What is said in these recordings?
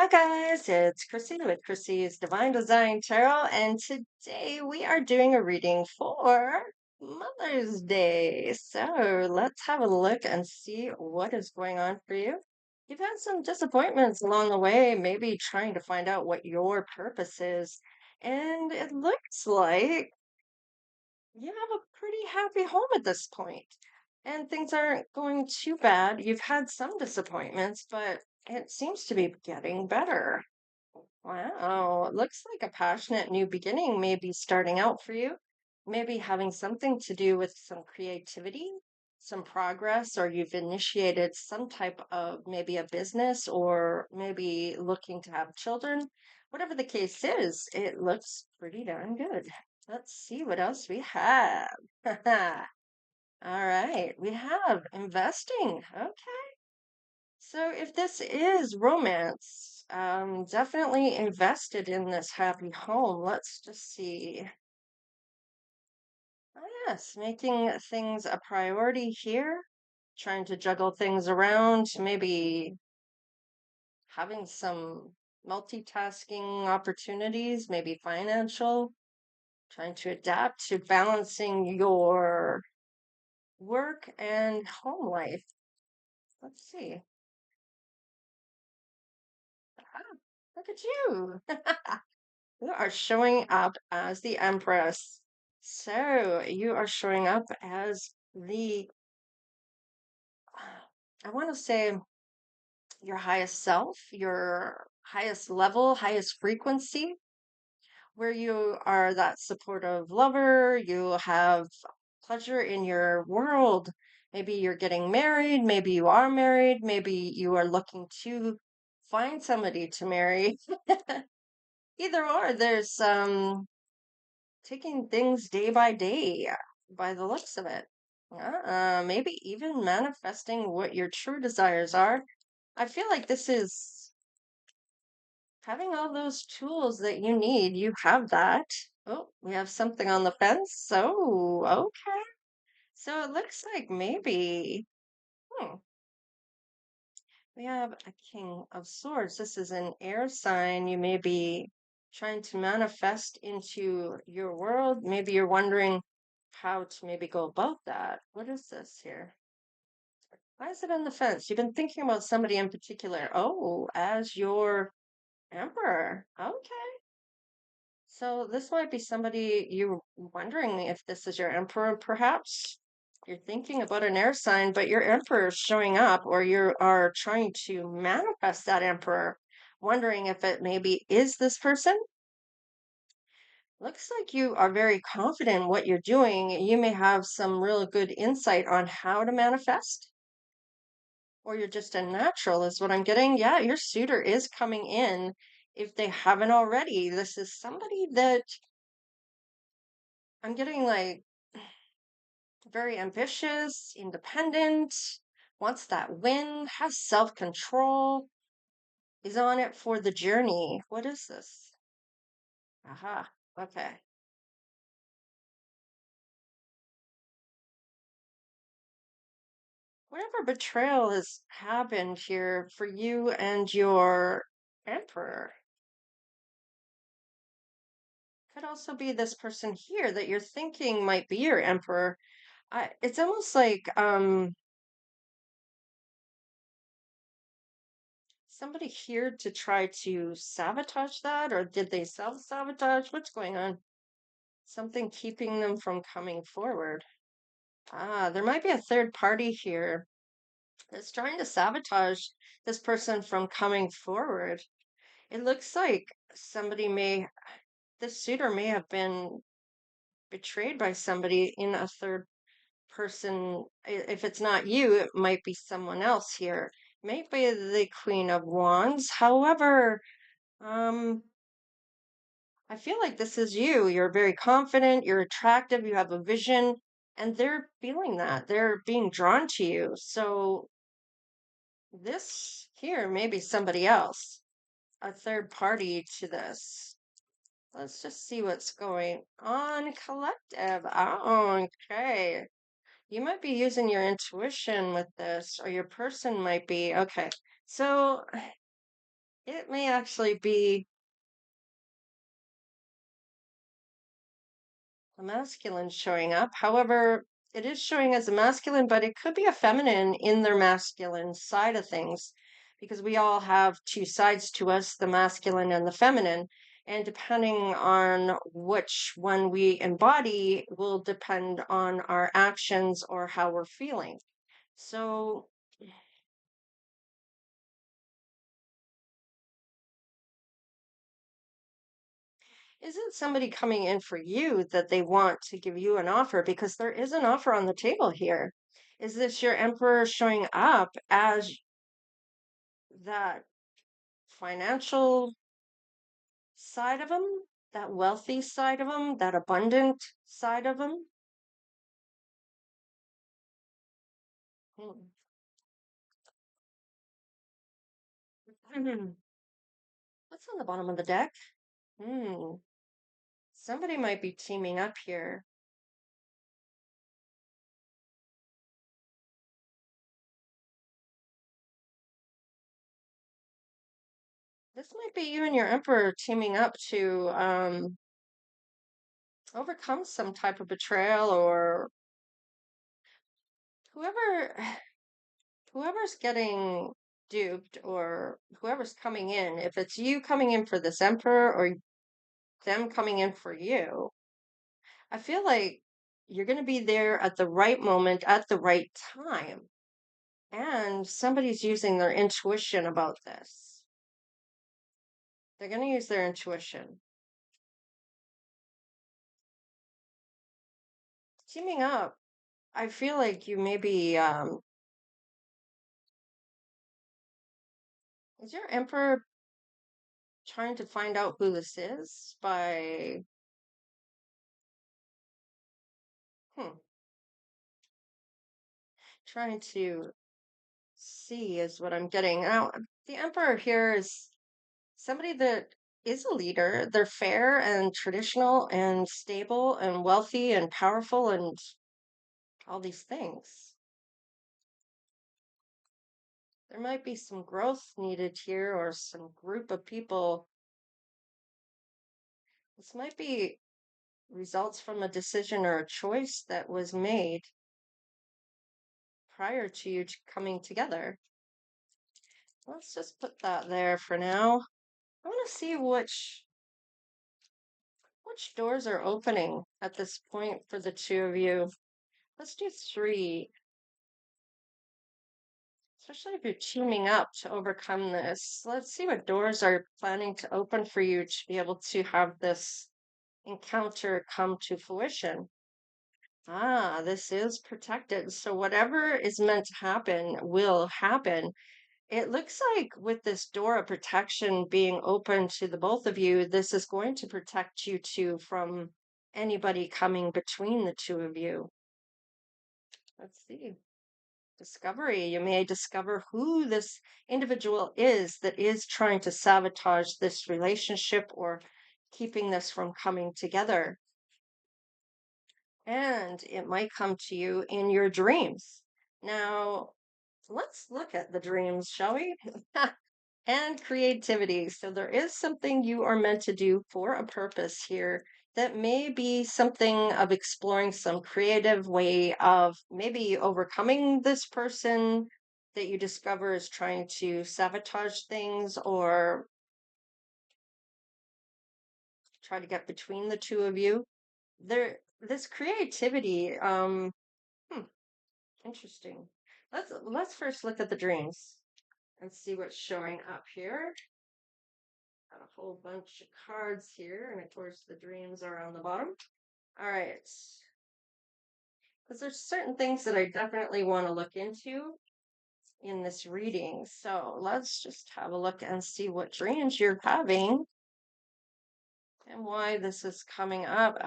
Hi guys, it's Chrissy with Chrissy's Divine Design Tarot, and today we are doing a reading for Mother's Day. So let's have a look and see what is going on for you. You've had some disappointments along the way, maybe trying to find out what your purpose is, and it looks like you have a pretty happy home at this point, and things aren't going too bad. You've had some disappointments, but it seems to be getting better. Wow, it looks like a passionate new beginning may be starting out for you. Maybe having something to do with some creativity, some progress, or you've initiated some type of maybe a business or maybe looking to have children. Whatever the case is, it looks pretty darn good. Let's see what else we have. All right, we have investing. Okay. So if this is romance, definitely invested in this happy home. Let's just see. Oh, yes, making things a priority here, trying to juggle things around, maybe having some multitasking opportunities, maybe financial, trying to adapt to balancing your work and home life. Let's see. Ah, look at you. You are showing up as the Empress. So you are showing up as I want to say your highest self, your highest level, highest frequency, where you are that supportive lover, you have pleasure in your world. Maybe you're getting married, maybe you are married, maybe you are looking to find somebody to marry. Either or, there's taking things day by day by the looks of it. Maybe even manifesting what your true desires are. I feel like this is having all those tools that you need. You have that. Oh, we have something on the fence. So, okay. So it looks like maybe, hmm, we have a King of Swords. This is an air sign. You may be trying to manifest into your world. Maybe you're wondering how to maybe go about that. What is this here? Why is it on the fence? You've been thinking about somebody in particular. Oh, as your emperor. Okay. So this might be somebody you're wondering if this is your emperor, perhaps. You're thinking about an air sign, but your emperor is showing up, or you are trying to manifest that emperor, wondering if it maybe is this person. Looks like you are very confident in what you're doing. You may have some real good insight on how to manifest, or you're just a natural, is what I'm getting. Yeah, your suitor is coming in if they haven't already. This is somebody that I'm getting like very ambitious, independent, wants that win, has self-control, is on it for the journey. What is this? Aha. Okay. Whatever betrayal has happened here for you and your emperor could also be this person here that you're thinking might be your emperor. It's almost like somebody here to try to sabotage that, or did they self-sabotage? What's going on? Something keeping them from coming forward. There might be a third party here that's trying to sabotage this person from coming forward. It looks like this suitor may have been betrayed by somebody in a third person. If it's not you, it might be someone else here. Maybe the Queen of Wands. However, um, I feel like this is you. You're very confident, you're attractive, you have a vision, and they're feeling that. They're being drawn to you. So this here may be somebody else, a third party to this. Let's just see what's going on, collective. Oh, okay. You might be using your intuition with this, or your person might be. Okay. So It may actually be a masculine showing up. However, it is showing as a masculine, but it could be a feminine in their masculine side of things because we all have two sides to us, the masculine and the feminine. And depending on which one we embody will depend on our actions or how we're feeling. So, isn't somebody coming in for you that they want to give you an offer? Because there is an offer on the table here. Is this your emperor showing up as that financial side of them, that wealthy side of them, that abundant side of them? What's on the bottom of the deck? Hmm. Somebody might be teaming up here. This might be you and your emperor teaming up to overcome some type of betrayal or whoever whoever's getting duped or whoever's coming in, if it's you coming in for this emperor or them coming in for you, I feel like you're going to be there at the right moment at the right time. And somebody's using their intuition about this. They're going to use their intuition. Teaming up, I feel like you maybe, is your emperor trying to find out who this is by, hmm, trying to see is what I'm getting. Now, the emperor here is somebody that is a leader. They're fair and traditional and stable and wealthy and powerful and all these things. There might be some growth needed here or some group of people. This might be results from a decision or a choice that was made prior to you coming together. Let's just put that there for now. I want to see which doors are opening at this point for the two of you. Let's do three, especially if you're teaming up to overcome this. Let's see what doors are planning to open for you to be able to have this encounter come to fruition. Ah, this is protected. So whatever is meant to happen will happen. It looks like with this door of protection being open to the both of you, this is going to protect you two from anybody coming between the two of you. Let's see. Discovery. You may discover who this individual is that is trying to sabotage this relationship or keeping this from coming together. And it might come to you in your dreams. Now, let's look at the dreams, shall we? And creativity. So there is something you are meant to do for a purpose here that may be something of exploring some creative way of maybe overcoming this person that you discover is trying to sabotage things or try to get between the two of you. This creativity, hmm, interesting. Let's first look at the dreams and see what's showing up here. Got a whole bunch of cards here, and of course the dreams are on the bottom. All right. Because there's certain things that I definitely want to look into in this reading. So let's just have a look and see what dreams you're having and why this is coming up.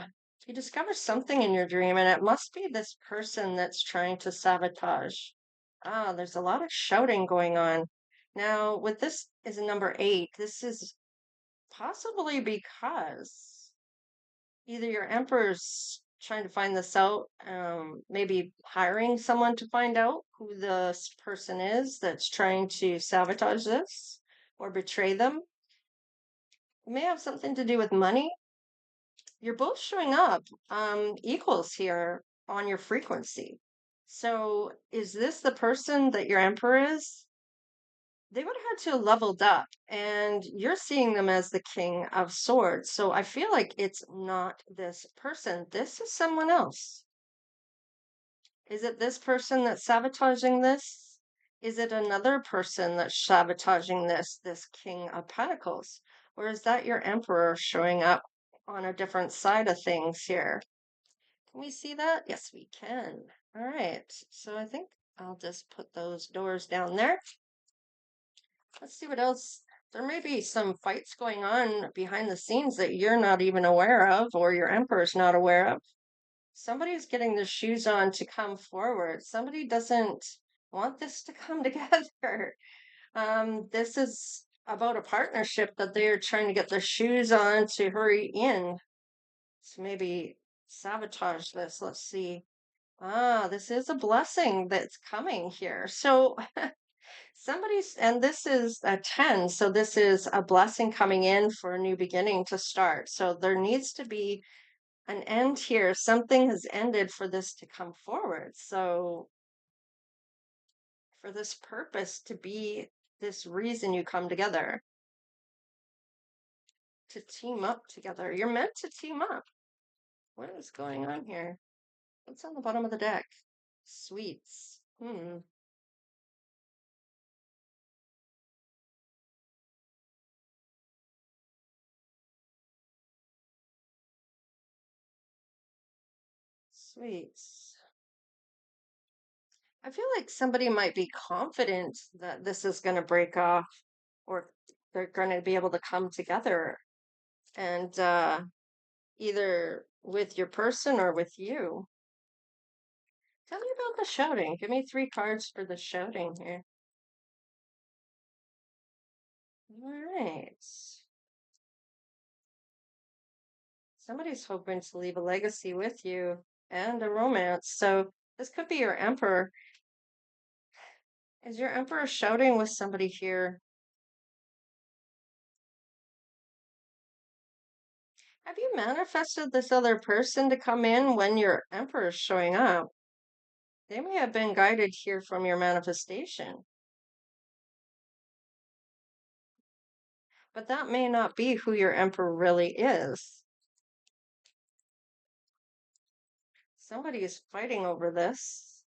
You discover something in your dream, and it must be this person that's trying to sabotage. Ah, there's a lot of shouting going on. Now, with this is a number 8, this is possibly because either your emperor's trying to find this out, maybe hiring someone to find out who this person is that's trying to sabotage this, or betray them. It may have something to do with money. You're both showing up equals here on your frequency. So is this the person that your emperor is? They would have had to have leveled up, and you're seeing them as the king of swords. So I feel like it's not this person. This is someone else. Is it this person that's sabotaging this? Is it another person that's sabotaging this King of Pentacles? Or is that your Emperor showing up on a different side of things here? Can we see that? Yes, we can. All right. So I think I'll just put those doors down there. Let's see what else. There may be some fights going on behind the scenes that you're not even aware of, or your Emperor's not aware of. Somebody's getting their shoes on to come forward. Somebody doesn't want this to come together. This is about a partnership that they're trying to get their shoes on to hurry in. So maybe sabotage this. Let's see. Ah, this is a blessing that's coming here. So and this is a 10. So this is a blessing coming in for a new beginning to start. So there needs to be an end here. Something has ended for this to come forward. So for this purpose to be this reason you come together, to team up together. You're meant to team up. What is going on here? What's on the bottom of the deck? Sweets. Sweets. I feel like somebody might be confident that this is going to break off, or they're going to be able to come together, and either with your person or with you. Tell me about the shouting. Give me 3 cards for the shouting here. All right. Somebody's hoping to leave a legacy with you and a romance. So this could be your emperor. Is your emperor shouting with somebody here? Have you manifested this other person to come in when your emperor is showing up? They may have been guided here from your manifestation. But that may not be who your emperor really is. Somebody is fighting over this.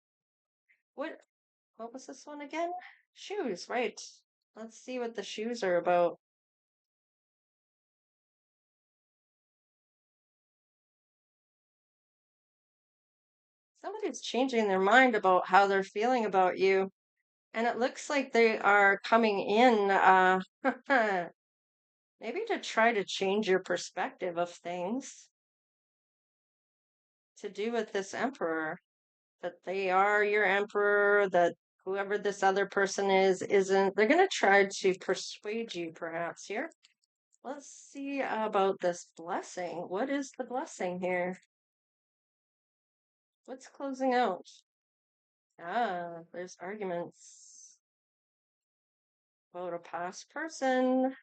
What was this one again? Shoes, right. Let's see what the shoes are about. Somebody's changing their mind about how they're feeling about you. And it looks like they are coming in, maybe to try to change your perspective of things to do with this emperor, that they are your emperor, that whoever this other person is, isn't. They're going to try to persuade you, perhaps, here. Let's see about this blessing. What is the blessing here? What's closing out? Ah, there's arguments about a past person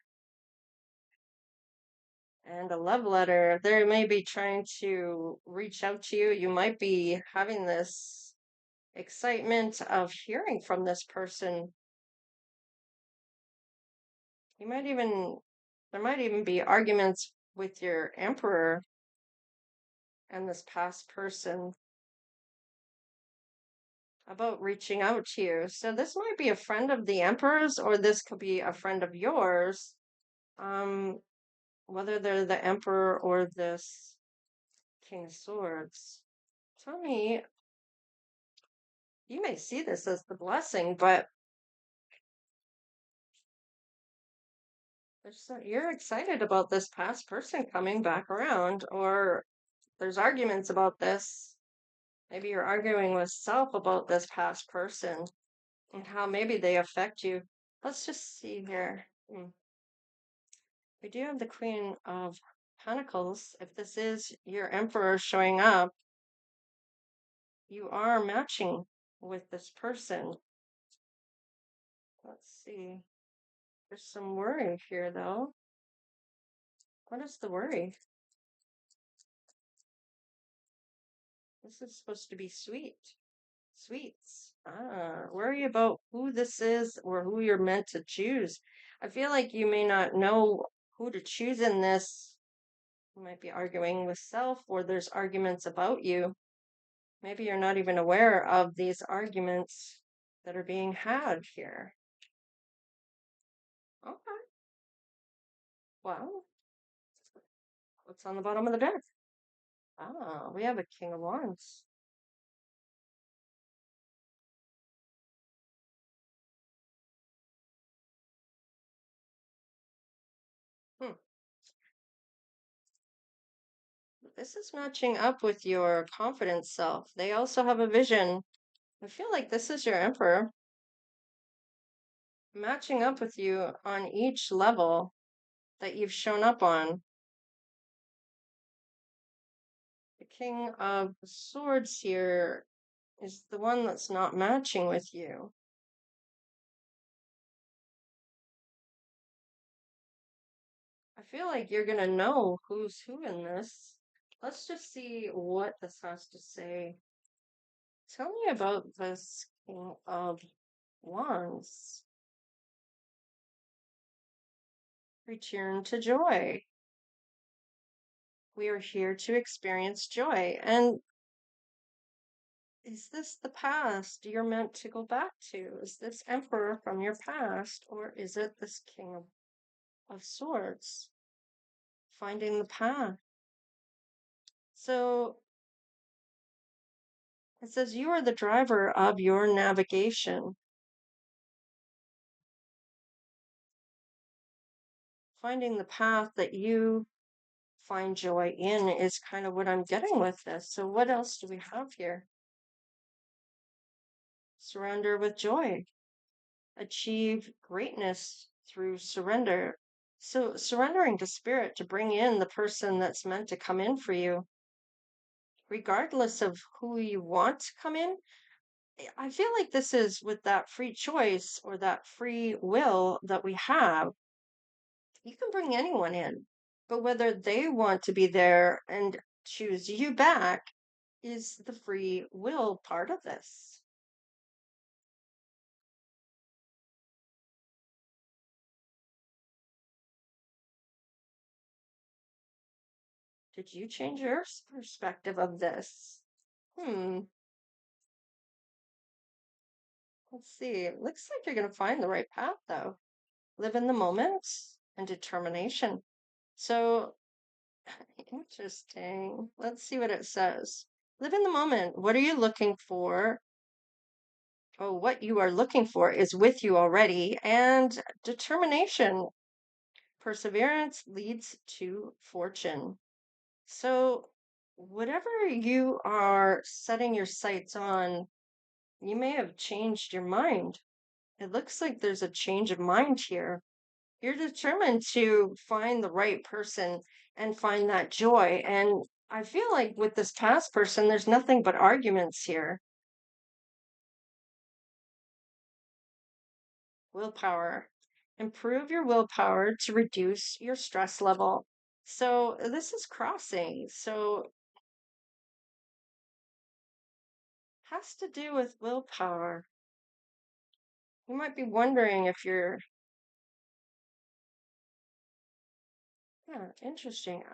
and a love letter. They may be trying to reach out to you. You might be having this excitement of hearing from this person. There might even be arguments with your emperor and this past person about reaching out to you. So this might be a friend of the emperor's, or this could be a friend of yours. Whether they're the emperor or this King of Swords. Tell me, you may see this as the blessing, but you're excited about this past person coming back around, or there's arguments about this. Maybe you're arguing with self about this past person and how maybe they affect you. Let's just see here. We do have the Queen of Pentacles. If this is your Emperor showing up, you are matching with this person. Let's see. There's some worry here, though. What is the worry? This is supposed to be sweet. Sweets. Worry about who this is or who you're meant to choose. I feel like you may not know who to choose in this. You might be arguing with self, or there's arguments about you. Maybe you're not even aware of these arguments that are being had here. Okay. Well, what's on the bottom of the deck? We have a King of Wands. Hmm. This is matching up with your confident self. They also have a vision. I feel like this is your Emperor matching up with you on each level that you've shown up on. The King of Swords here is the one that's not matching with you. I feel like you're gonna know who's who in this. Let's just see what this has to say. Tell me about this King of Wands. Return to joy. We are here to experience joy. And is this the past you're meant to go back to? Is this Emperor from your past, or is it this King of Swords? Finding the path. So it says you are the driver of your navigation. Finding the path that you find joy in is kind of what I'm getting with this. So what else do we have here? Surrender with joy. Achieve greatness through surrender. So surrendering to spirit to bring in the person that's meant to come in for you, regardless of who you want to come in. I feel like this is with that free choice or that free will that we have. You can bring anyone in, but whether they want to be there and choose you back is the free will part of this. Did you change your perspective of this? Let's see. It looks like you're going to find the right path, though. Live in the moment and determination. So interesting. Let's see what it says. Live in the moment. What are you looking for? Oh, what you are looking for is with you already. And determination. Perseverance leads to fortune. So, whatever you are setting your sights on, you may have changed your mind. It looks like there's a change of mind here. You're determined to find the right person and find that joy. And I feel like with this past person, there's nothing but arguments here. Willpower. Improve your willpower to reduce your stress level. So this is crossing. So has to do with willpower. You might be wondering if you're, yeah, interesting.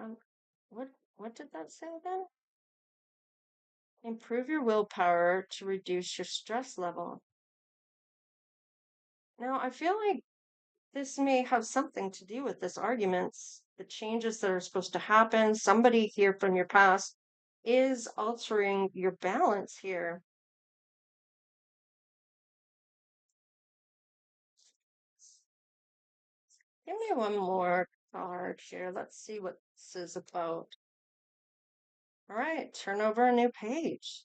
What what did that say again? Improve your willpower to reduce your stress level. Now, I feel like this may have something to do with this arguments, the changes that are supposed to happen. Somebody here from your past is altering your balance here. Give me one more card here. Let's see what this is about. All right, turn over a new page.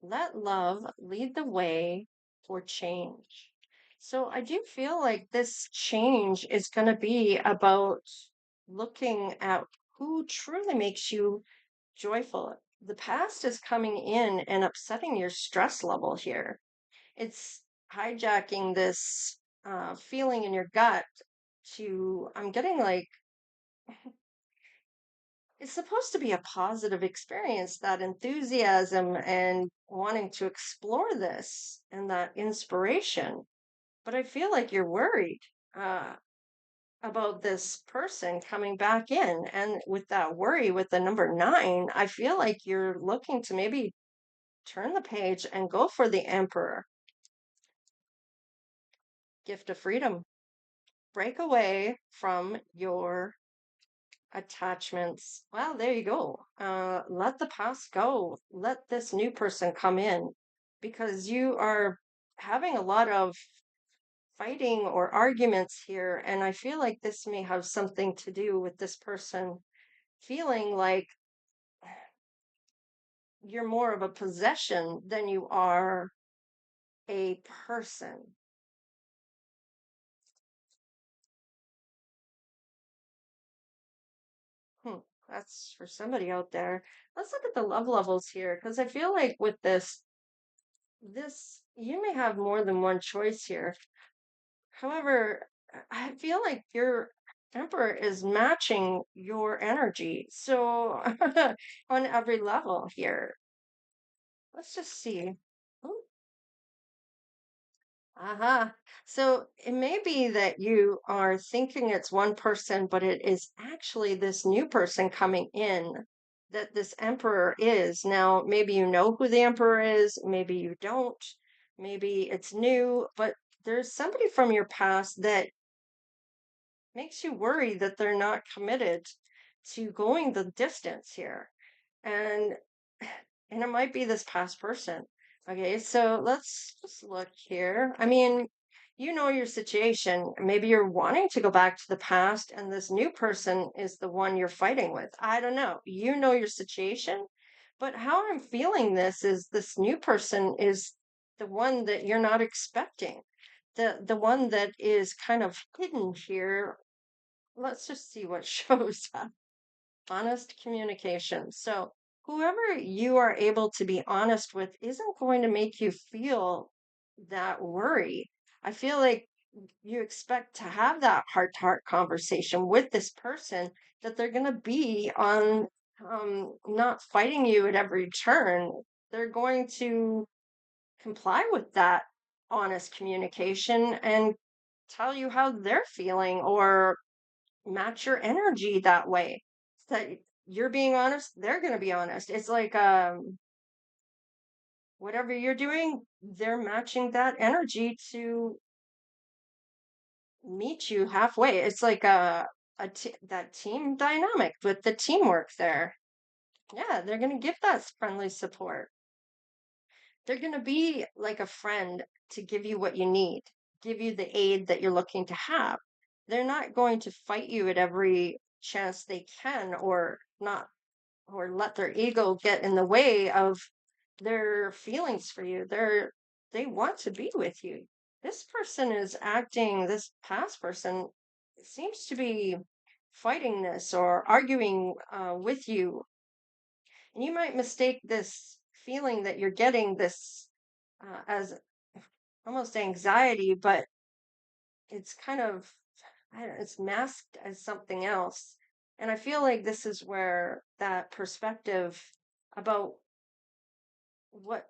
Let love lead the way for change. So I do feel like this change is going to be about looking at who truly makes you joyful. The past is coming in and upsetting your stress level here. It's hijacking this feeling in your gut I'm getting like, it's supposed to be a positive experience, that enthusiasm and wanting to explore this and that inspiration. But I feel like you're worried uh, about this person coming back in. And with that worry, with the number nine, I feel like you're looking to maybe turn the page and go for the Emperor. Gift of freedom. Break away from your attachments. Well, there you go. Let the past go. Let this new person come in, because you are having a lot of fighting or arguments here. And I feel like this may have something to do with this person feeling like you're more of a possession than you are a person. Hmm, that's for somebody out there. Let's look at the love levels here, because I feel like with this, you may have more than one choice here. However, I feel like your Emperor is matching your energy. So on every level here, let's just see. Oh, aha. So it may be that you are thinking it's one person, but it is actually this new person coming in that this emperor is. Now, maybe you know who the emperor is, maybe you don't, maybe it's new, but there's somebody from your past that makes you worry that they're not committed to going the distance here. And and it might be this past person. Okay, so let's just look here. I mean, you know your situation. Maybe you're wanting to go back to the past, and this new person is the one you're fighting with. I don't know. You know your situation, but how I'm feeling this is this new person is the one that you're not expecting. The one that is kind of hidden here. Let's just see what shows up. Honest communication. So, whoever you are able to be honest with isn't going to make you feel that worry. I feel like you expect to have that heart to heart conversation with this person, that they're going to be on, not fighting you at every turn. They're going to comply with that honest communication and tell you how they're feeling, or match your energy that way. That you're being honest, they're going to be honest. It's like whatever you're doing, they're matching that energy to meet you halfway. It's like that team dynamic with the teamwork there. Yeah, they're going to give that friendly support. They're going to be like a friend to give you what you need, give you the aid that you're looking to have. They're not going to fight you at every chance they can, or not, or let their ego get in the way of their feelings for you. They want to be with you. This person is acting, this past person seems to be fighting this or arguing with you. And you might mistake this feeling that you're getting this as almost anxiety, but it's kind of, I don't know, it's masked as something else. And I feel like this is where that perspective about what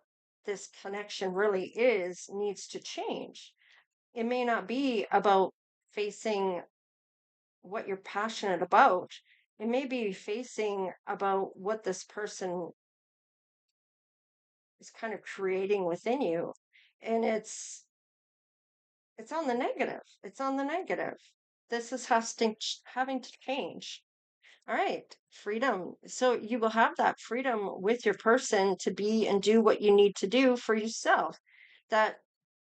this connection really is needs to change. It may not be about facing what you're passionate about. It may be facing about what this person is kind of creating within you. And it's on the negative. It's on the negative. This is having to change. All right, freedom. So you will have that freedom with your person to be and do what you need to do for yourself. That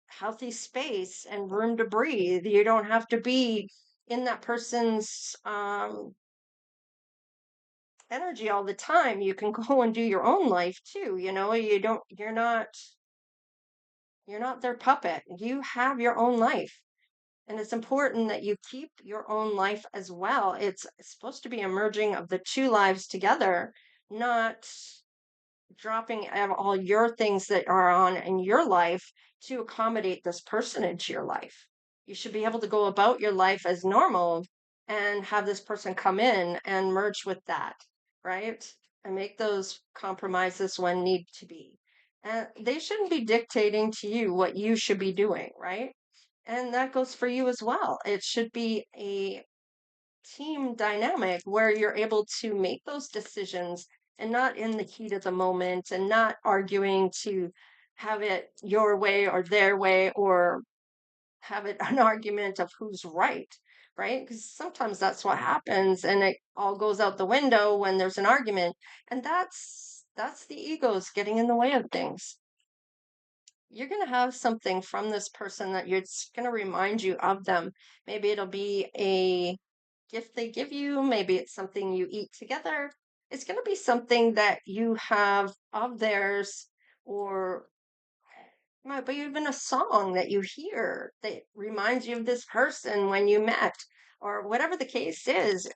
healthy space and room to breathe. You don't have to be in that person's energy all the time. You can go and do your own life too. You know, you're not their puppet. You have your own life. And it's important that you keep your own life as well. It's supposed to be a merging of the two lives together, not dropping all your things that are on in your life to accommodate this person into your life. You should be able to go about your life as normal and have this person come in and merge with that, right? And make those compromises when need to be. And they shouldn't be dictating to you what you should be doing, right? And that goes for you as well. It should be a team dynamic where you're able to make those decisions and not in the heat of the moment and not arguing to have it your way or their way or have it an argument of who's right? Because sometimes that's what happens and it all goes out the window when there's an argument. And that's the egos getting in the way of things. You're going to have something from this person that you're going to remind you of them. Maybe it'll be a gift they give you, maybe it's something you eat together. It's going to be something that you have of theirs, or might be even a song that you hear that reminds you of this person when you met, or whatever the case is.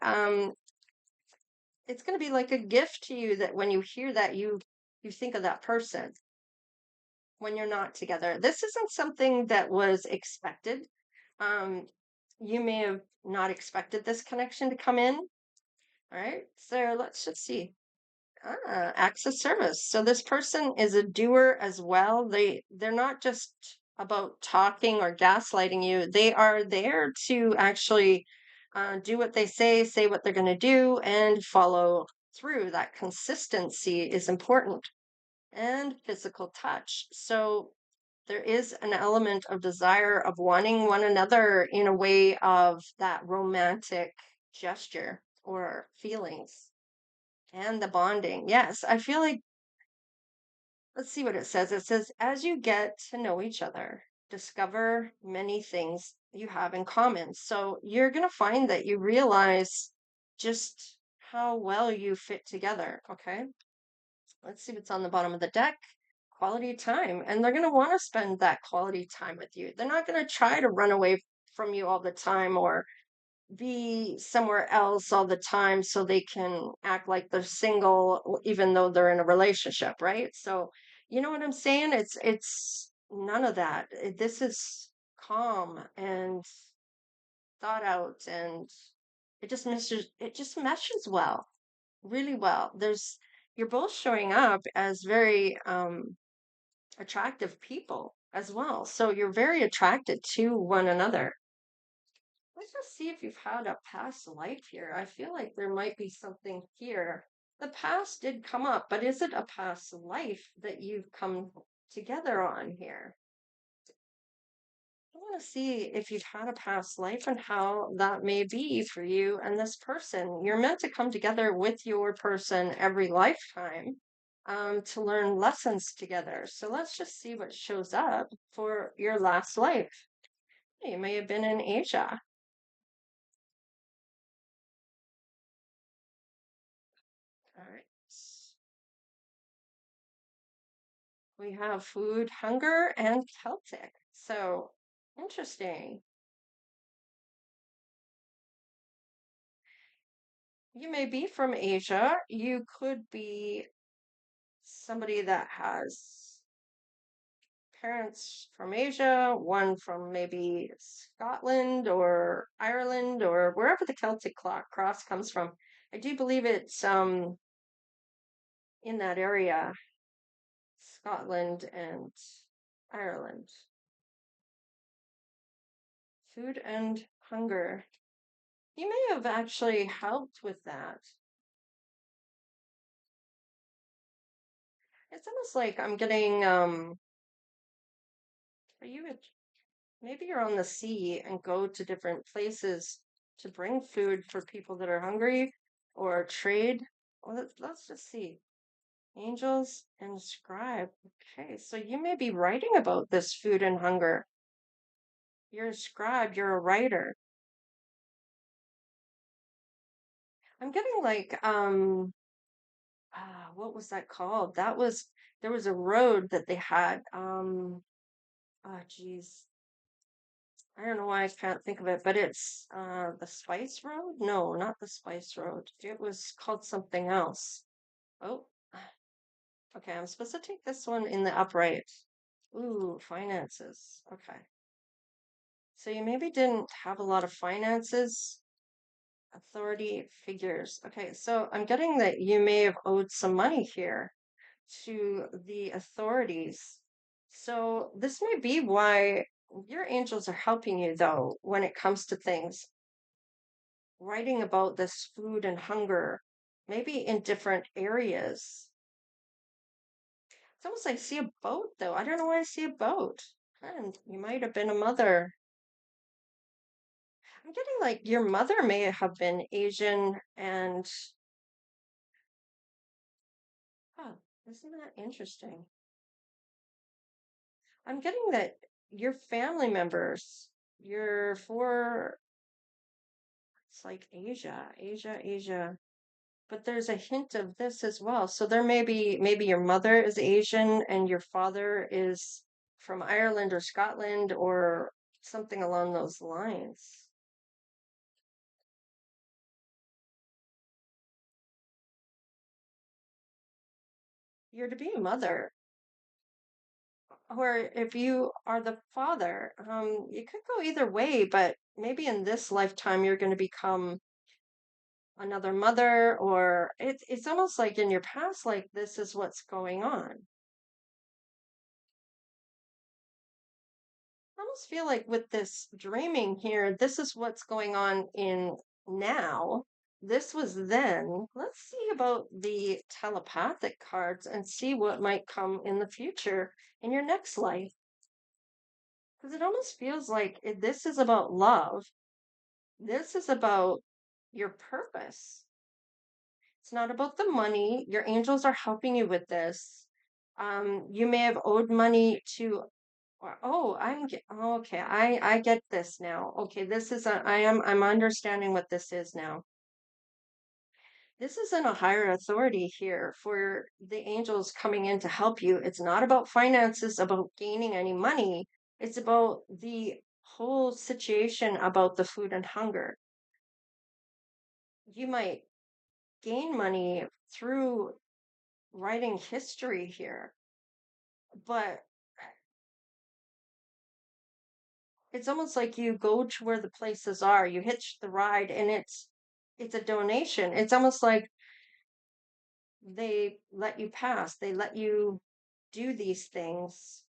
It's going to be like a gift to you that when you hear that, you think of that person when you're not together. This isn't something that was expected. Um, you may have not expected this connection to come in. All right, so let's just see. Acts of service. So this person is a doer as well. They're not just about talking or gaslighting you. They are there to actually do what they say what they're going to do, and follow through. That consistency is important. And physical touch. So there is an element of desire of wanting one another in a way of that romantic gesture or feelings. And the bonding. Yes, I feel like, let's see what it says. It says, as you get to know each other, discover many things you have in common. So you're going to find that you realize just how well you fit together. Okay. Let's see what's on the bottom of the deck. Quality time. And they're going to want to spend that quality time with you. They're not going to try to run away from you all the time or be somewhere else all the time so they can act like they're single even though they're in a relationship, right? So you know what I'm saying? It's none of that. This is calm and thought out, and it just meshes well, really well. You're both showing up as very attractive people as well. So you're very attracted to one another. Let's just see if you've had a past life here. I feel like there might be something here. The past did come up, but is it a past life that you've come together on here? I want to see if you've had a past life and how that may be for you and this person. You're meant to come together with your person every lifetime to learn lessons together. So let's just see what shows up for your last life. You may have been in Asia. All right. We have food, hunger, and Celtic. So interesting. You may be from Asia. You could be somebody that has parents from Asia, one from maybe Scotland or Ireland or wherever the Celtic cross comes from. I do believe it's in that area, Scotland and Ireland. Food and hunger. You may have actually helped with that. It's almost like I'm getting are you maybe you're on the sea and go to different places to bring food for people that are hungry or trade. Well, let's just see. Angels and scribe. Okay, so you may be writing about this food and hunger. You're a scribe, you're a writer. I'm getting like what was that called? There was a road that they had. Oh geez. I don't know why I can't think of it, but it's the Spice Road? No, not the Spice Road. It was called something else. Oh, okay. I'm supposed to take this one in the upright. Ooh, finances. Okay. So you maybe didn't have a lot of finances, authority figures. Okay, so I'm getting that you may have owed some money here to the authorities. So this may be why your angels are helping you, though, when it comes to things, writing about this food and hunger, maybe in different areas. It's almost like I see a boat, though. I don't know why I see a boat. And you might have been a mother. I'm getting like your mother may have been Asian and, oh, isn't that interesting? I'm getting that your family members, your four, it's like Asia, Asia, Asia. But there's a hint of this as well. So there may be, maybe your mother is Asian and your father is from Ireland or Scotland or something along those lines. You're to be a mother, or if you are the father, it could go either way, but maybe in this lifetime you're going to become another mother, or it's almost like in your past, like this is what's going on. I almost feel like with this dreaming here, this is what's going on in now. This was then. Let's see about the telepathic cards and see what might come in the future in your next life. Because it almost feels like this is about love. This is about your purpose. It's not about the money. Your angels are helping you with this. You may have owed money to, oh, oh, okay. I get this now. Okay, this is I'm understanding what this is now. This isn't a higher authority here for the angels coming in to help you. It's not about finances, about gaining any money. It's about the whole situation about the food and hunger. You might gain money through writing history here, but it's almost like you go to where the places are, you hitch the ride, and it's a donation. It's almost like they let you pass, they let you do these things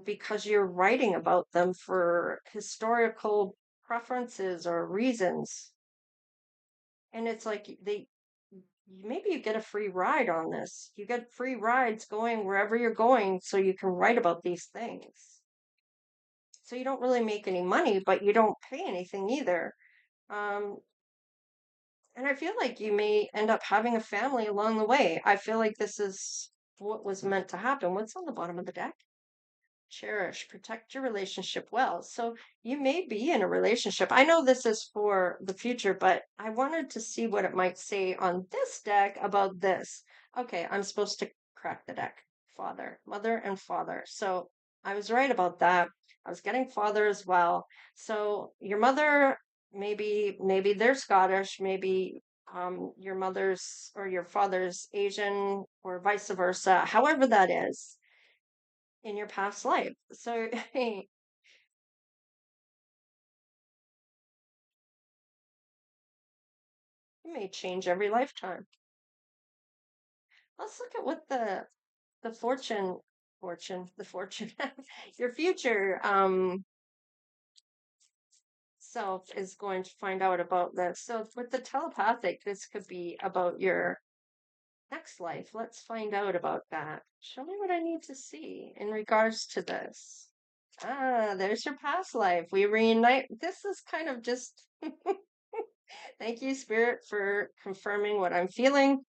because you're writing about them for historical preferences or reasons. And it's like maybe you get a free ride on this. You get free rides going wherever you're going so you can write about these things. So you don't really make any money, but you don't pay anything either. Um, and I feel like you may end up having a family along the way. I feel like this is what was meant to happen. What's on the bottom of the deck? Cherish, protect your relationship well. So you may be in a relationship. I know this is for the future, but I wanted to see what it might say on this deck about this. Okay, I'm supposed to crack the deck. Father, mother, and father. So I was right about that. I was getting father as well. So your mother, maybe they're Scottish, maybe your mother's or your father's Asian or vice versa, however that is in your past life. So you may change every lifetime. Let's look at what the the fortune, your future self is going to find out about this. So with the telepathic, this could be about your next life. Let's find out about that. Show me what I need to see in regards to this. Ah, there's your past life. We reunite. This is kind of just thank you, Spirit, for confirming what I'm feeling.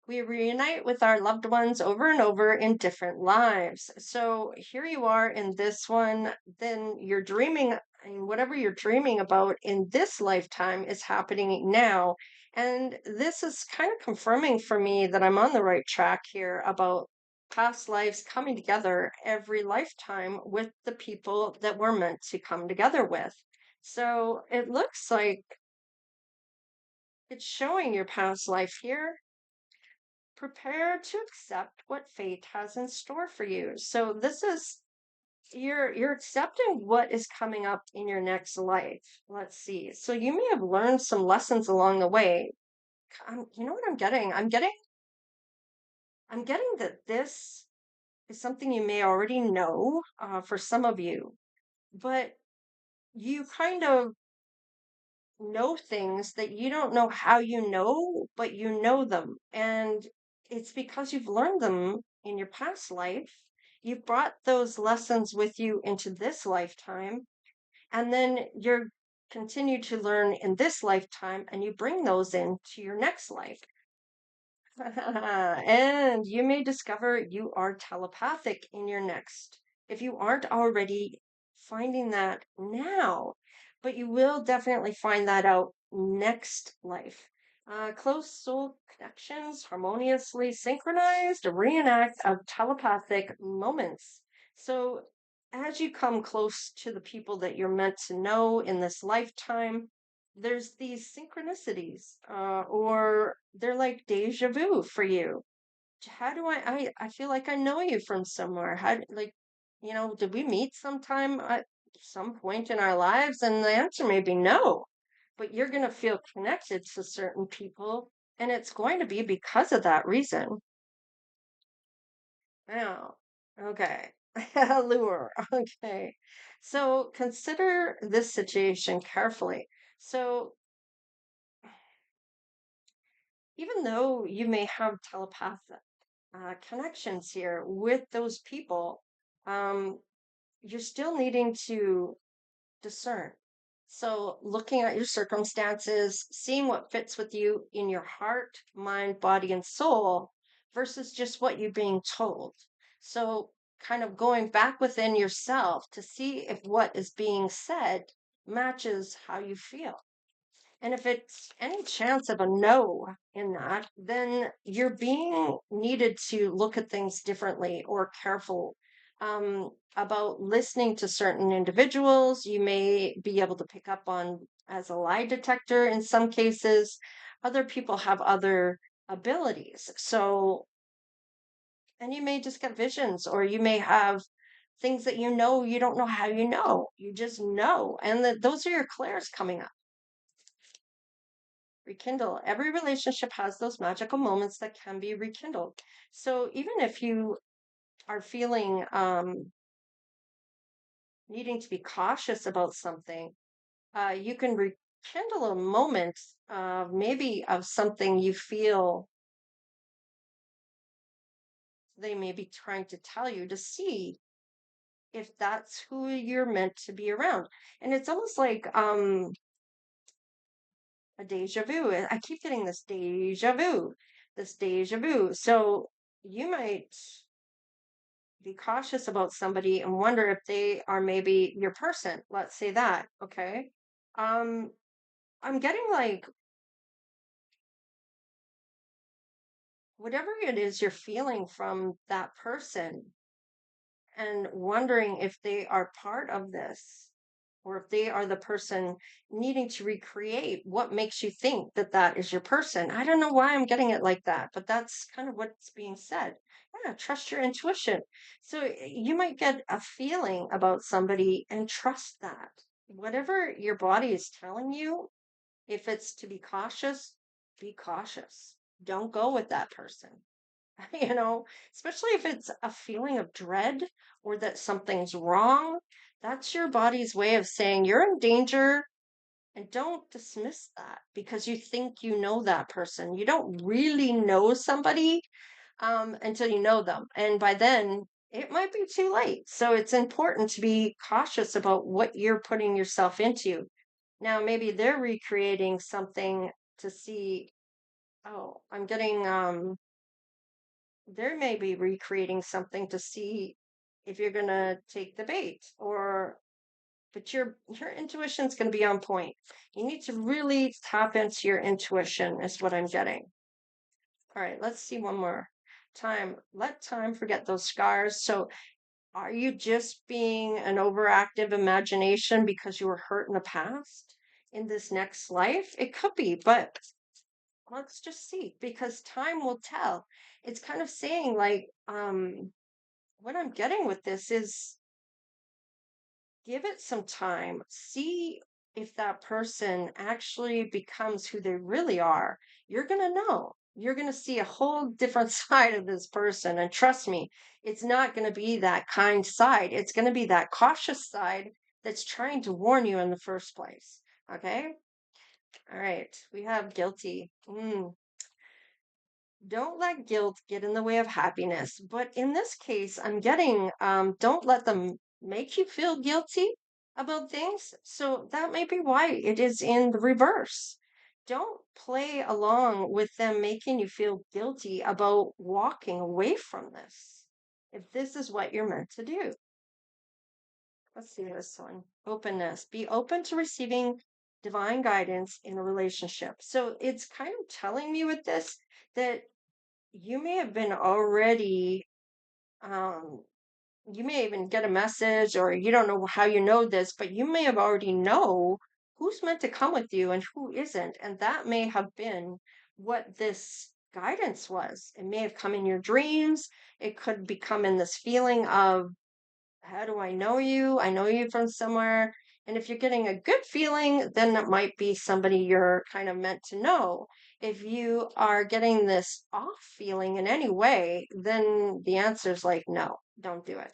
We reunite with our loved ones over and over in different lives. So here you are in this one, then you're dreaming, and whatever you're dreaming about in this lifetime is happening now. And this is kind of confirming for me that I'm on the right track here about past lives coming together every lifetime with the people that we're meant to come together with. So it looks like it's showing your past life here. Prepare to accept what fate has in store for you. So this is you're accepting what is coming up in your next life. Let's see. So you may have learned some lessons along the way. You know what I'm getting that this is something you may already know for some of you, but you kind of know things that you don't know how you know, but you know them. And it's because you've learned them in your past life. You've brought those lessons with you into this lifetime, and then you're continue to learn in this lifetime, and you bring those into your next life. And you may discover you are telepathic in your next, if you aren't already finding that now, but you will definitely find that out next life. Close soul connections, harmoniously synchronized, a reenact of telepathic moments. So, as you come close to the people that you're meant to know in this lifetime, there's these synchronicities, or they're like deja vu for you. How do I feel like I know you from somewhere. Like, did we meet sometime at some point in our lives? And the answer may be no, but you're going to feel connected to certain people, and it's going to be because of that reason. Now, okay. Lure. Okay. So consider this situation carefully. So even though you may have telepathic connections here with those people, um, you're still needing to discern. So, looking at your circumstances, seeing what fits with you in your heart, mind, body, and soul versus just what you're being told. So, kind of going back within yourself to see if what is being said matches how you feel. And if it's any chance of a no in that, then you're being needed to look at things differently or careful about listening to certain individuals. You may be able to pick up on as a lie detector in some cases. Other people have other abilities. So, and you may just get visions, or you may have things that you don't know how you know. You just know. And those are your clairs coming up. Rekindle. Every relationship has those magical moments that can be rekindled. So even if you are feeling needing to be cautious about something, you can rekindle a moment, maybe of something you feel they may be trying to tell you to see if that's who you're meant to be around. And it's almost like a deja vu. I keep getting this deja vu. So you might be cautious about somebody and wonder if they are maybe your person. Let's say that, okay? Um, I'm getting like whatever it is you're feeling from that person and wondering if they are part of this or if they are the person needing to recreate what makes you think that that is your person. I don't know why I'm getting it like that, but that's kind of what's being said. Yeah, trust your intuition. So you might get a feeling about somebody and trust that. Whatever your body is telling you, if it's to be cautious. Don't go with that person. Especially if it's a feeling of dread or that something's wrong. That's your body's way of saying you're in danger, and don't dismiss that because you think you know that person. You don't really know somebody until you know them. And by then, it might be too late. So it's important to be cautious about what you're putting yourself into. Now, maybe they're recreating something to see, oh, they may be recreating something to see if you're going to take the bait, but your intuition's going to be on point. You need to really tap into your intuition is what I'm getting. All right, let's see one more time. Let time forget those scars. So are you just being an overactive imagination because you were hurt in the past in this next life? It could be, but let's just see because time will tell. It's kind of saying like what I'm getting with this is give it some time. See if that person actually becomes who they really are. You're going to know. You're going to see a whole different side of this person. And trust me, it's not going to be that kind side. It's going to be that cautious side that's trying to warn you in the first place. Okay. All right. We have guilty. Don't let guilt get in the way of happiness. But in this case, I'm getting don't let them make you feel guilty about things. So that may be why it is in the reverse. Don't play along with them making you feel guilty about walking away from this. If this is what you're meant to do. Let's see this one. Openness. Be open to receiving divine guidance in a relationship. So it's kind of telling me with this that you may have been already um you may even get a message, or you don't know how you know this, but you may have already know who's meant to come with you and who isn't, and that may have been what this guidance was. It may have come in your dreams. It could become in this feeling of, how do I know you? I know you from somewhere. And if you're getting a good feeling, then that might be somebody you're kind of meant to know. If you are getting this off feeling in any way, then the answer is like, no, don't do it.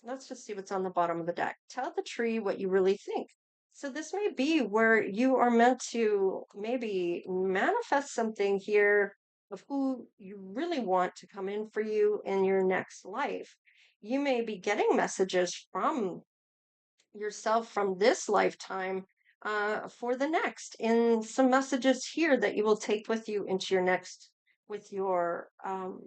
Let's just see what's on the bottom of the deck. Tell the tree what you really think. So this may be where you are meant to maybe manifest something here of who you really want to come in for you in your next life. You may be getting messages from yourself from this lifetime for the next, in some messages here that you will take with you into your next, with your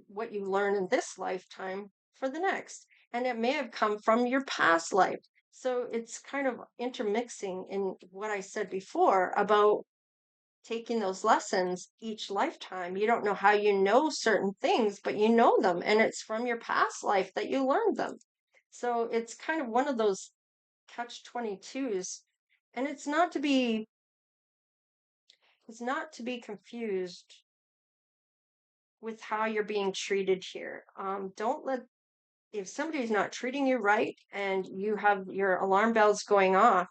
what you learn in this lifetime for the next. And it may have come from your past life. So it's kind of intermixing in what I said before about taking those lessons each lifetime. You don't know how you know certain things, but you know them, and it's from your past life that you learned them. So it's kind of one of those catch 22s, and it's not to be confused with how you're being treated here. Don't let, if somebody's not treating you right and you have your alarm bells going off,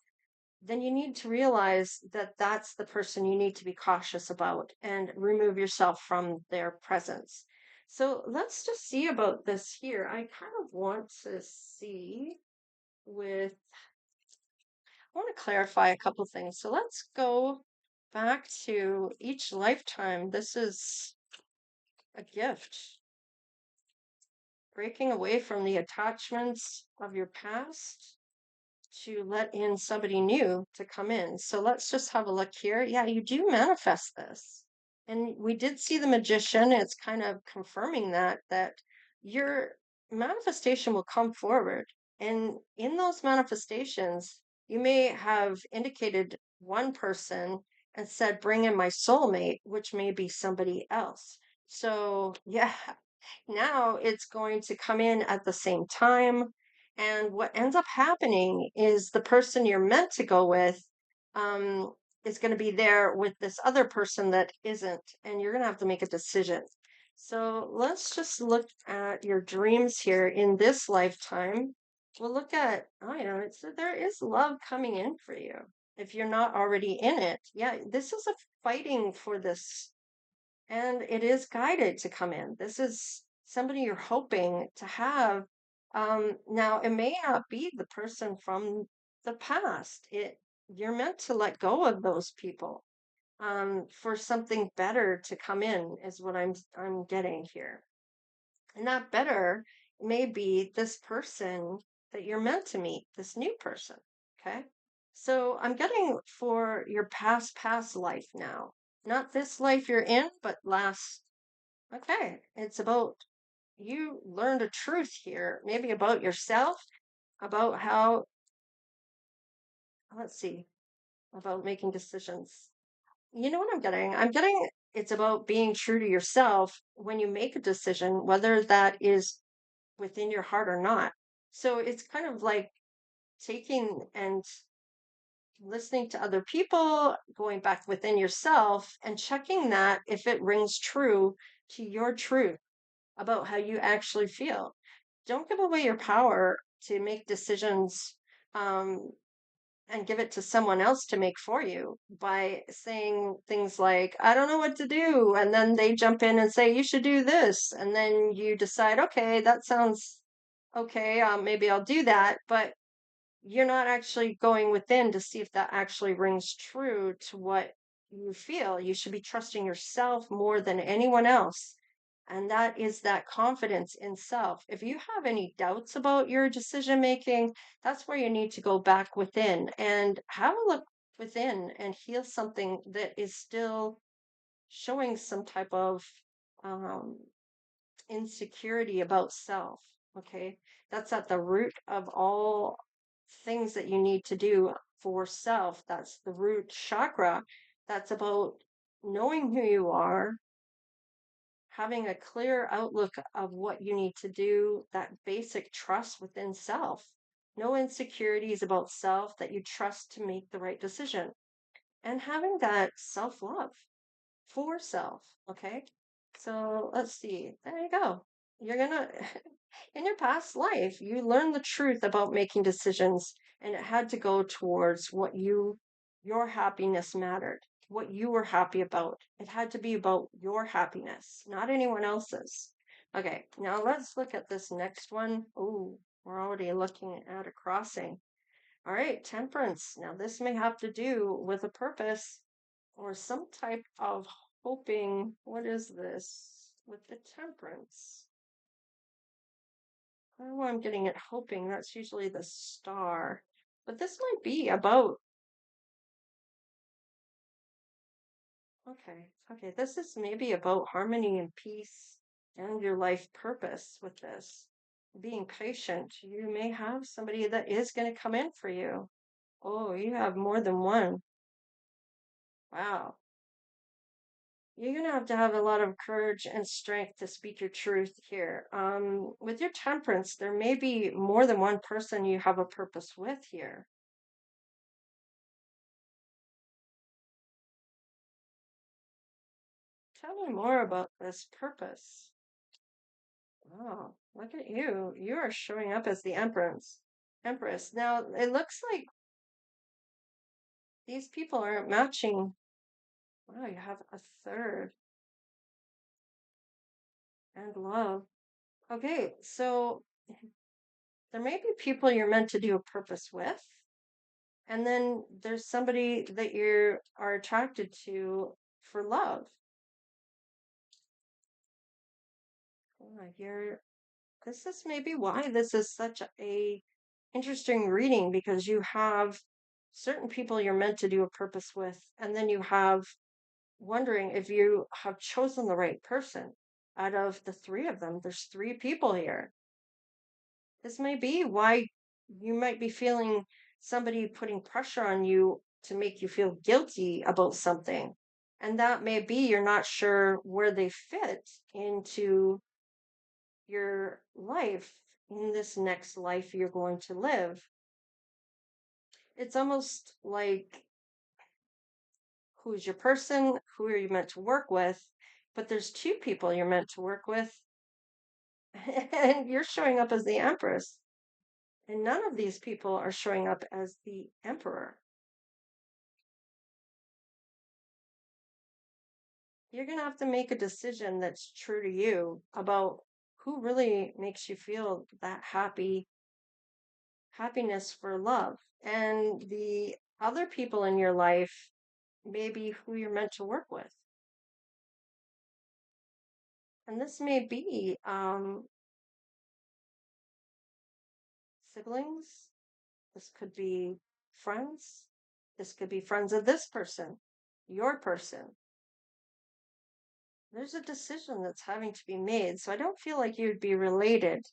then you need to realize that that's the person you need to be cautious about and remove yourself from their presence. So let's just see about this here. I kind of want to see with, I want to clarify a couple things. So let's go back to each lifetime. This is a gift. Breaking away from the attachments of your past to let in somebody new to come in. So let's just have a look here. Yeah, you do manifest this. And we did see the magician. It's kind of confirming that your manifestation will come forward. And in those manifestations, you may have indicated one person and said, bring in my soulmate, which may be somebody else. So, yeah, now it's going to come in at the same time. And what ends up happening is the person you're meant to go with um, is going to be there with this other person that isn't, and you're going to have to make a decision. So let's just look at your dreams here in this lifetime. We'll look at, oh, there is love coming in for you if you're not already in it. Yeah, this is a fighting for this, and it is guided to come in. This is somebody you're hoping to have. Now, it may not be the person from the past. You're meant to let go of those people for something better to come in, is what I'm getting here. And that better may be this person that you're meant to meet, this new person. Okay. So I'm getting for your past life now. Not this life you're in, but last. Okay. It's about, you learned a truth here, maybe about yourself, about how, let's see, about making decisions. You know what I'm getting? I'm getting it's about being true to yourself when you make a decision, whether that is within your heart or not. So it's kind of like taking and listening to other people, going back within yourself and checking that if it rings true to your truth about how you actually feel. Don't give away your power to make decisions um, and give it to someone else to make for you by saying things like, I don't know what to do. And then they jump in and say, you should do this. And then you decide, okay, that sounds okay. Maybe I'll do that. But you're not actually going within to see if that actually rings true to what you feel. You should be trusting yourself more than anyone else. And that is that confidence in self. If you have any doubts about your decision making, that's where you need to go back within and have a look within and heal something that is still showing some type of um, insecurity about self. Okay. That's at the root of all things that you need to do for self. That's the root chakra. That's about knowing who you are, having a clear outlook of what you need to do, that basic trust within self. No insecurities about self, that you trust to make the right decision, and having that self love for self. Okay. So let's see. There you go. You're gonna, in your past life, you learned the truth about making decisions, and it had to go towards your happiness mattered, what you were happy about. It had to be about your happiness, not anyone else's. Okay, now let's look at this next one. Oh, we're already looking at a crossing. All right, temperance. Now, this may have to do with a purpose or some type of hoping. What is this with the temperance? Oh, I'm getting it hoping. That's usually the star. But this might be about, okay, this is maybe about harmony and peace and your life purpose with this. Being patient. You may have somebody that is going to come in for you. Oh, you have more than one. Wow. You're going to have a lot of courage and strength to speak your truth here. With your temperance, there may be more than one person you have a purpose with here. Tell me more about this purpose. Oh, look at you. You are showing up as the Empress. Empress. Now, it looks like these people aren't matching. Wow, you have a third and love. Okay, so there may be people you're meant to do a purpose with. And then there's somebody that you are attracted to for love. You're, this is maybe why this is such a interesting reading, because you have certain people you're meant to do a purpose with, and then you have wondering if you have chosen the right person. Out of the three of them, there's three people here. This may be why you might be feeling somebody putting pressure on you to make you feel guilty about something. And that may be you're not sure where they fit into your life in this next life you're going to live. It's almost like, who's your person? Who are you meant to work with? But there's two people you're meant to work with, and you're showing up as the Empress. And none of these people are showing up as the Emperor. You're going to have to make a decision that's true to you about who really makes you feel that happiness for love. And the other people in your life may be who you're meant to work with. And this may be siblings. This could be friends. This could be friends of this person, your person. There's a decision that's having to be made. So I don't feel like you'd be related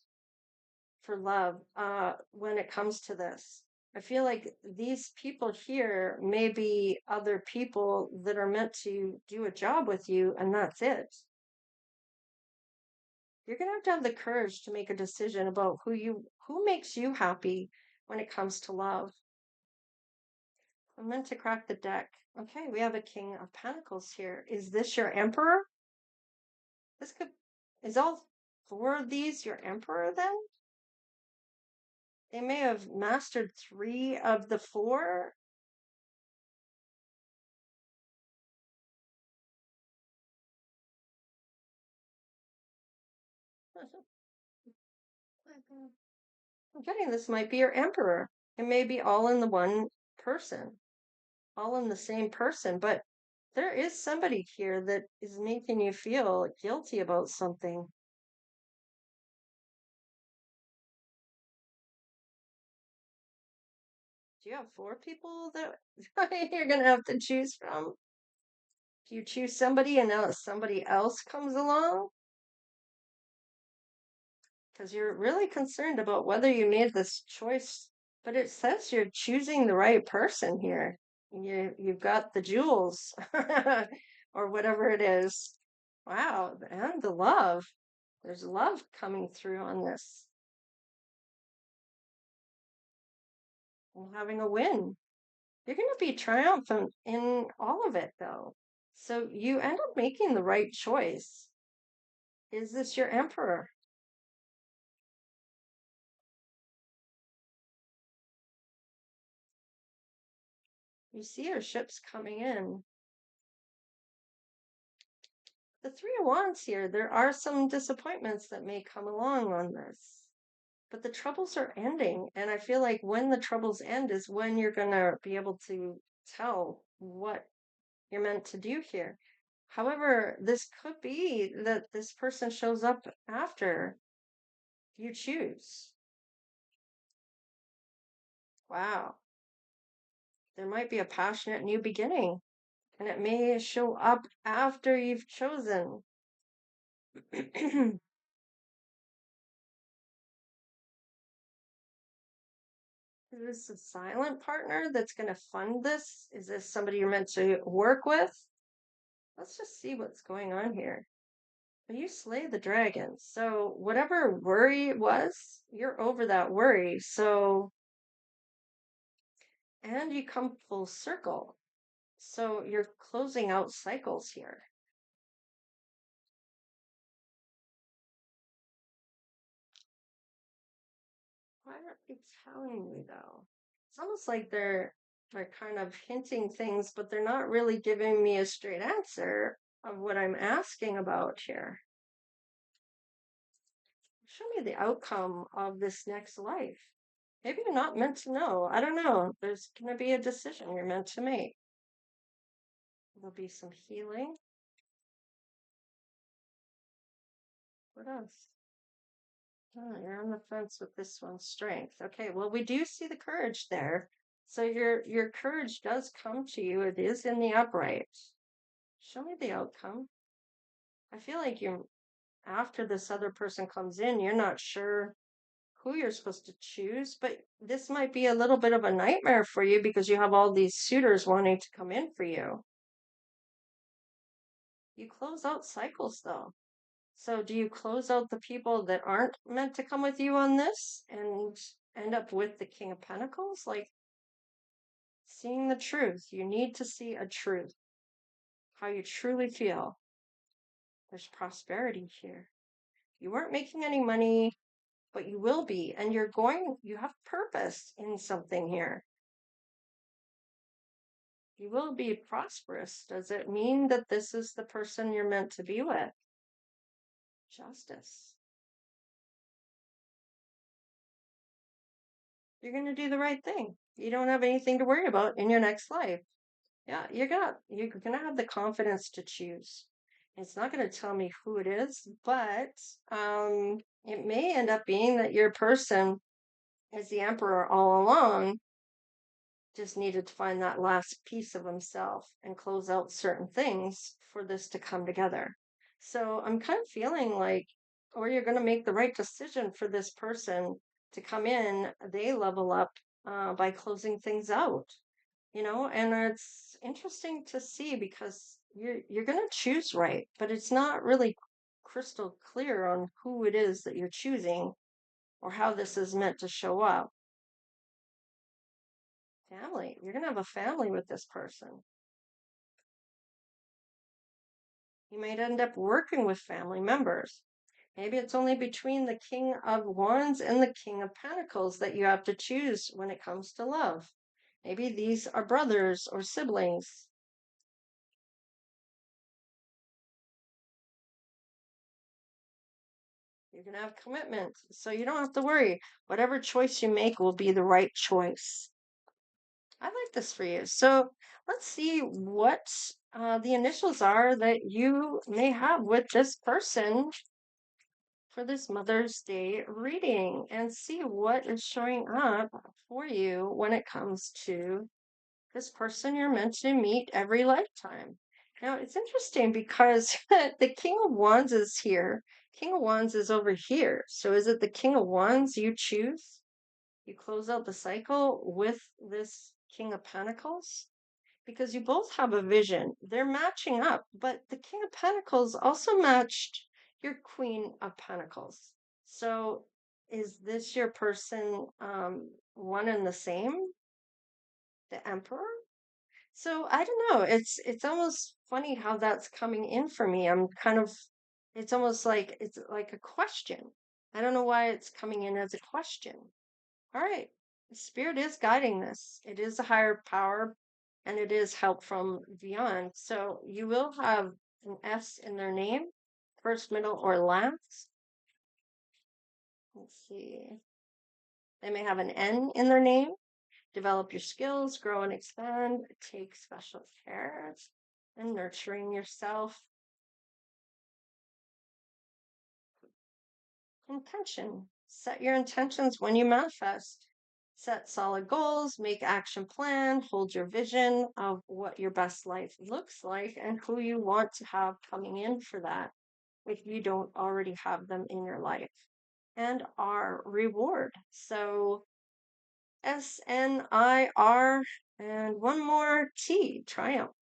for love when it comes to this. I feel like these people here may be other people that are meant to do a job with you, and that's it. You're gonna have the courage to make a decision about who makes you happy when it comes to love. I'm meant to crack the deck. Okay, we have a King of Pentacles here. Is this your Emperor? This could, is all four of these your Emperor then? They may have mastered three of the four. I'm getting this might be your emperor. It may be all in the one person, all in the same person, but there is somebody here that is making you feel guilty about something. Do you have four people that you're gonna have to choose from? Do you choose somebody and now somebody else comes along? Because you're really concerned about whether you made this choice, but it says you're choosing the right person here. You've got the jewels or whatever it is. Wow, and the love. There's love coming through on this. And having a win. You're going to be triumphant in all of it, though. So you end up making the right choice. Is this your emperor? You see your ships coming in. The Three of Wands here, there are some disappointments that may come along on this. But the troubles are ending. And I feel like when the troubles end is when you're going to be able to tell what you're meant to do here. However, this could be that this person shows up after you choose. Wow. There might be a passionate new beginning, and it may show up after you've chosen. Is this a silent partner that's going to fund this? Is this somebody you're meant to work with? Let's just see what's going on here. Well, you slay the dragon. So whatever worry it was, you're over that worry. So, and you come full circle. So you're closing out cycles here. Why aren't you telling me though? It's almost like they're kind of hinting things, but they're not really giving me a straight answer of what I'm asking about here. Show me the outcome of this next life. Maybe you're not meant to know. I don't know. There's going to be a decision you're meant to make. There'll be some healing. What else? Oh, you're on the fence with this one. Strength. Okay, well, we do see the courage there. So your courage does come to you. It is in the upright. Show me the outcome. I feel like you're after this other person comes in, you're not sure who you're supposed to choose, but this might be a little bit of a nightmare for you because you have all these suitors wanting to come in for you. You close out cycles though. So do you close out the people that aren't meant to come with you on this and end up with the King of Pentacles? Like seeing the truth. You need to see a truth, how you truly feel. There's prosperity here. You weren't making any money, but you will be, and you have purpose in something here. You will be prosperous. Does it mean that this is the person you're meant to be with? Justice. You're going to do the right thing. You don't have anything to worry about in your next life. Yeah, you're gonna have the confidence to choose. It's not gonna tell me who it is, but it may end up being that your person is the emperor all along, just needed to find that last piece of himself and close out certain things for this to come together. So I'm kind of feeling like, or you're gonna make the right decision for this person to come in, they level up by closing things out, and it's interesting to see because you're going to choose right, but it's not really crystal clear on who it is that you're choosing or how this is meant to show up. Family. You're going to have a family with this person. You might end up working with family members. Maybe it's only between the King of Wands and the King of Pentacles that you have to choose when it comes to love. Maybe these are brothers or siblings. You're going to have commitment, so you don't have to worry. Whatever choice you make will be the right choice. I like this for you. So let's see what the initials are that you may have with this person for this Mother's Day reading and see what is showing up for you when it comes to this person you're meant to meet every lifetime. Now, it's interesting because the King of Wands is here. King of Wands is over here. So is it the King of Wands you choose? You close out the cycle with this King of Pentacles? Because you both have a vision. They're matching up, but the King of Pentacles also matched your Queen of Pentacles. So is this your person one and the same? The Emperor? So I don't know. It's almost funny how that's coming in for me. I'm kind of it's almost like it's like a question. I don't know why it's coming in as a question. All right. The Spirit is guiding this. It is a higher power and it is help from beyond. So you will have an S in their name, first, middle, or last. Let's see. They may have an N in their name. Develop your skills, grow and expand, take special care, and nurturing yourself. Intention. Set your intentions when you manifest. Set solid goals, make action plan, hold your vision of what your best life looks like and who you want to have coming in for that if you don't already have them in your life. And our reward. So SNIR and one more T, triumph.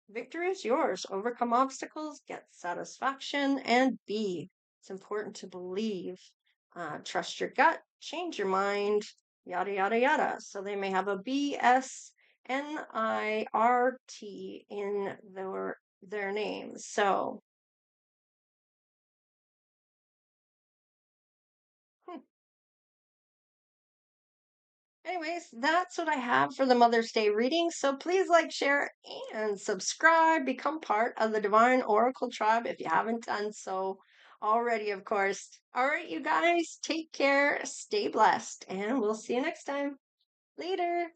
Victory is yours. Overcome obstacles, get satisfaction, and be. It's important to believe. Trust your gut, change your mind, yada, yada, yada. So they may have a BSNIRT in their name. So, hmm. Anyways, that's what I have for the Mother's Day reading. So please like, share, and subscribe. Become part of the Divine Oracle tribe if you haven't done so already, of course. All right, you guys, take care, stay blessed, and we'll see you next time. Later.